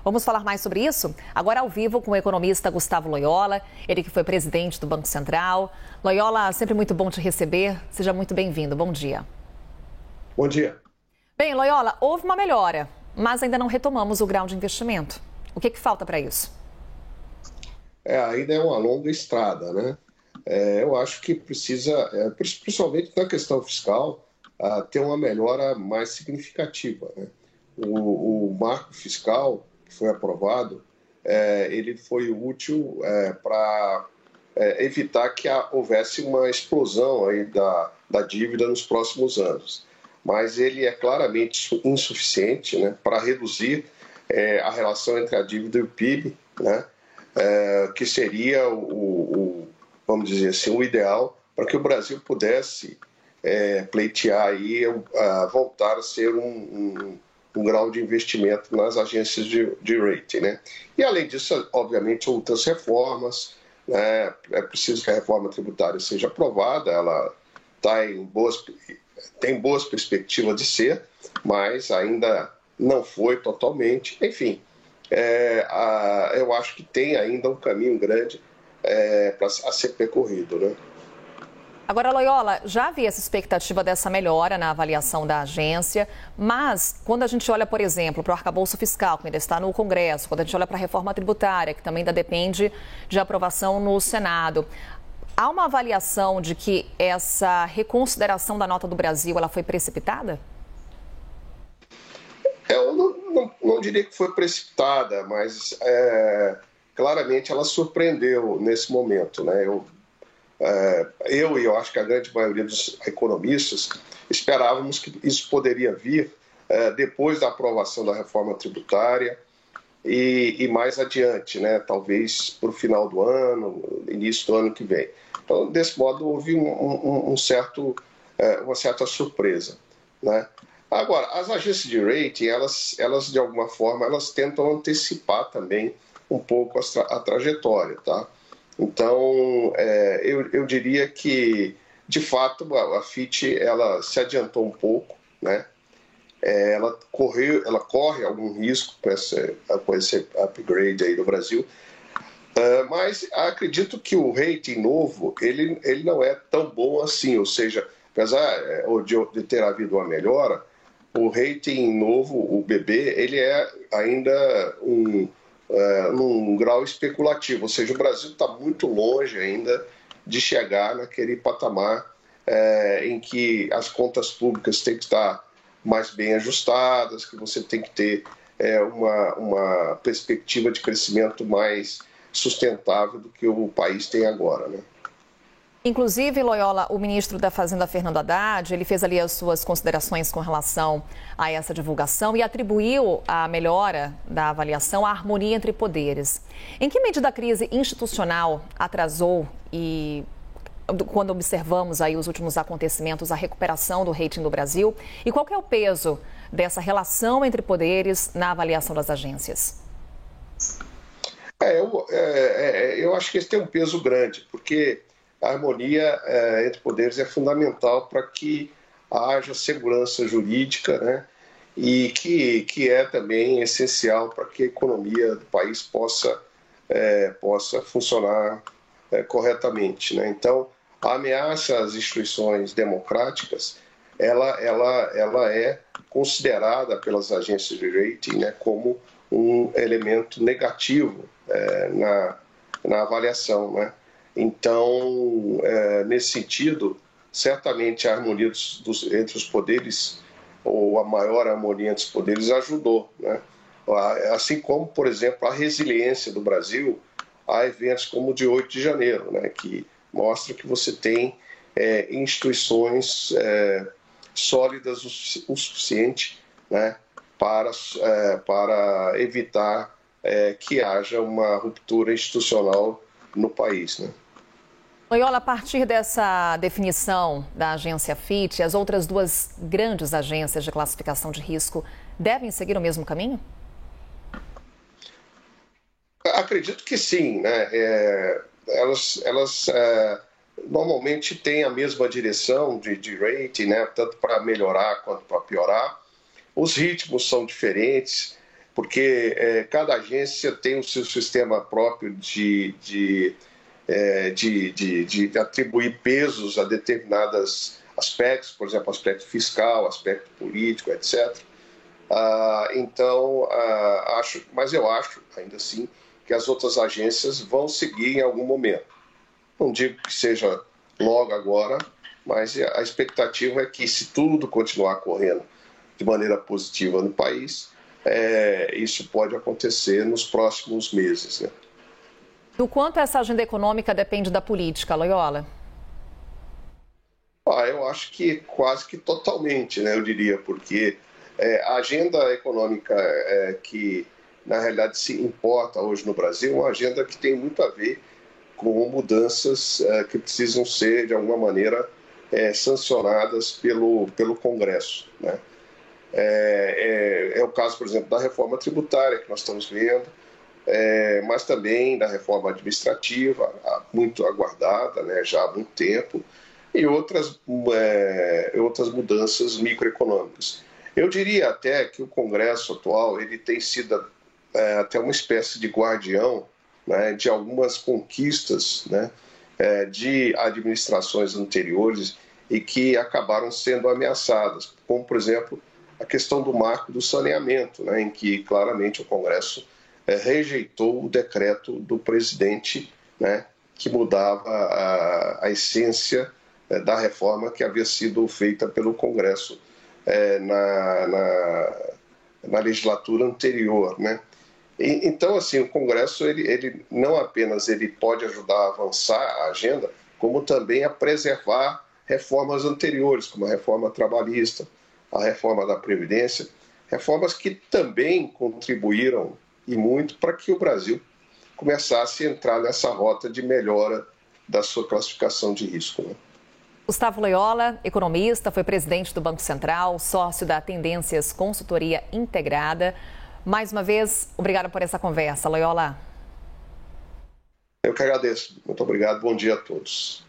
Vamos falar mais sobre isso? Agora ao vivo com o economista Gustavo Loyola, ele que foi presidente do Banco Central. Loyola, sempre muito bom te receber. Seja muito bem-vindo. Bom dia. Bom dia. Bem, Loyola, houve uma melhora, mas ainda não retomamos o grau de investimento. O que falta para isso? Ainda é uma longa estrada, né? Eu acho que precisa, principalmente na questão fiscal, ter uma melhora mais significativa, né? O marco fiscal que foi aprovado, ele foi útil para evitar que houvesse uma explosão aí da dívida nos próximos anos. Mas ele é claramente insuficiente, né, para reduzir a relação entre a dívida e o PIB, né, que seria vamos dizer assim, o ideal para que o Brasil pudesse pleitear aí, voltar a ser um grau de investimento nas agências de rating, né? E além disso, obviamente, outras reformas, né? É preciso que a reforma tributária seja aprovada, ela tem boas perspectivas de ser, mas ainda não foi totalmente. Enfim, eu acho que tem ainda um caminho grande a ser percorrido, né? Agora, Loyola, já havia essa expectativa dessa melhora na avaliação da agência, mas quando a gente olha, por exemplo, para o arcabouço fiscal, que ainda está no Congresso, quando a gente olha para a reforma tributária, que também ainda depende de aprovação no Senado, há uma avaliação de que essa reconsideração da nota do Brasil ela foi precipitada? Eu não diria que foi precipitada, mas claramente ela surpreendeu nesse momento, né? Eu acho que a grande maioria dos economistas esperávamos que isso poderia vir depois da aprovação da reforma tributária e mais adiante, né? Talvez para o final do ano, início do ano que vem. Então, desse modo, houve uma certa surpresa, né? Agora, as agências de rating, elas de alguma forma, elas tentam antecipar também um pouco a trajetória, tá? Então, eu diria que, de fato, a Fitch ela se adiantou um pouco, né? Ela corre algum risco com esse upgrade aí do Brasil, mas acredito que o rating novo ele não é tão bom assim, ou seja, apesar de ter havido uma melhora, o rating novo, o BB, ele é ainda num grau especulativo, ou seja, o Brasil está muito longe ainda de chegar naquele patamar em que as contas públicas têm que estar mais bem ajustadas, que você tem que ter uma perspectiva de crescimento mais sustentável do que o país tem agora, né? Inclusive, Loyola, o ministro da Fazenda, Fernando Haddad, ele fez ali as suas considerações com relação a essa divulgação e atribuiu a melhora da avaliação à harmonia entre poderes. Em que medida a crise institucional atrasou e, quando observamos aí os últimos acontecimentos, a recuperação do rating do Brasil? E qual que é o peso dessa relação entre poderes na avaliação das agências? Eu acho que esse tem um peso grande, porque a harmonia entre poderes é fundamental para que haja segurança jurídica, né? E que é também essencial para que a economia do país possa funcionar corretamente, né? Então, a ameaça às instituições democráticas, ela é considerada pelas agências de rating, né, como um elemento negativo na avaliação, né? Então, nesse sentido, certamente a harmonia entre os poderes, ou a maior harmonia entre os poderes, ajudou, né? Assim como, por exemplo, a resiliência do Brasil a eventos como o de 8 de janeiro, né? Que mostra que você tem instituições sólidas o suficiente, né? Para evitar que haja uma ruptura institucional no país, né? Loyola, a partir dessa definição da agência Fitch, as outras duas grandes agências de classificação de risco devem seguir o mesmo caminho? Acredito que sim, né? Elas normalmente têm a mesma direção de rating, né? Tanto para melhorar quanto para piorar. Os ritmos são diferentes. porque cada agência tem o seu sistema próprio de atribuir pesos a determinados aspectos, por exemplo, aspecto fiscal, aspecto político, etc. Mas eu acho, ainda assim, que as outras agências vão seguir em algum momento. Não digo que seja logo agora, mas a expectativa é que, se tudo continuar correndo de maneira positiva no país, isso pode acontecer nos próximos meses, né? Do quanto essa agenda econômica depende da política, Loyola? Eu acho que quase que totalmente, né, eu diria, porque a agenda econômica que, na realidade, se importa hoje no Brasil é uma agenda que tem muito a ver com mudanças que precisam ser, de alguma maneira, sancionadas pelo Congresso, né? É o caso, por exemplo, da reforma tributária que nós estamos vendo, mas também da reforma administrativa, muito aguardada, né, já há muito tempo, e outras mudanças microeconômicas. Eu diria até que o Congresso atual ele tem sido até uma espécie de guardião, né, de algumas conquistas, né, de administrações anteriores e que acabaram sendo ameaçadas, como, por exemplo, a questão do marco do saneamento, né, em que claramente o Congresso rejeitou o decreto do presidente, né, que mudava a essência da reforma que havia sido feita pelo Congresso na legislatura anterior, né? Então, assim, o Congresso ele não apenas ele pode ajudar a avançar a agenda, como também a preservar reformas anteriores, como a reforma trabalhista, a reforma da Previdência, reformas que também contribuíram e muito para que o Brasil começasse a entrar nessa rota de melhora da sua classificação de risco, né? Gustavo Loyola, economista, foi presidente do Banco Central, sócio da Tendências Consultoria Integrada. Mais uma vez, obrigada por essa conversa, Loyola. Eu que agradeço. Muito obrigado. Bom dia a todos.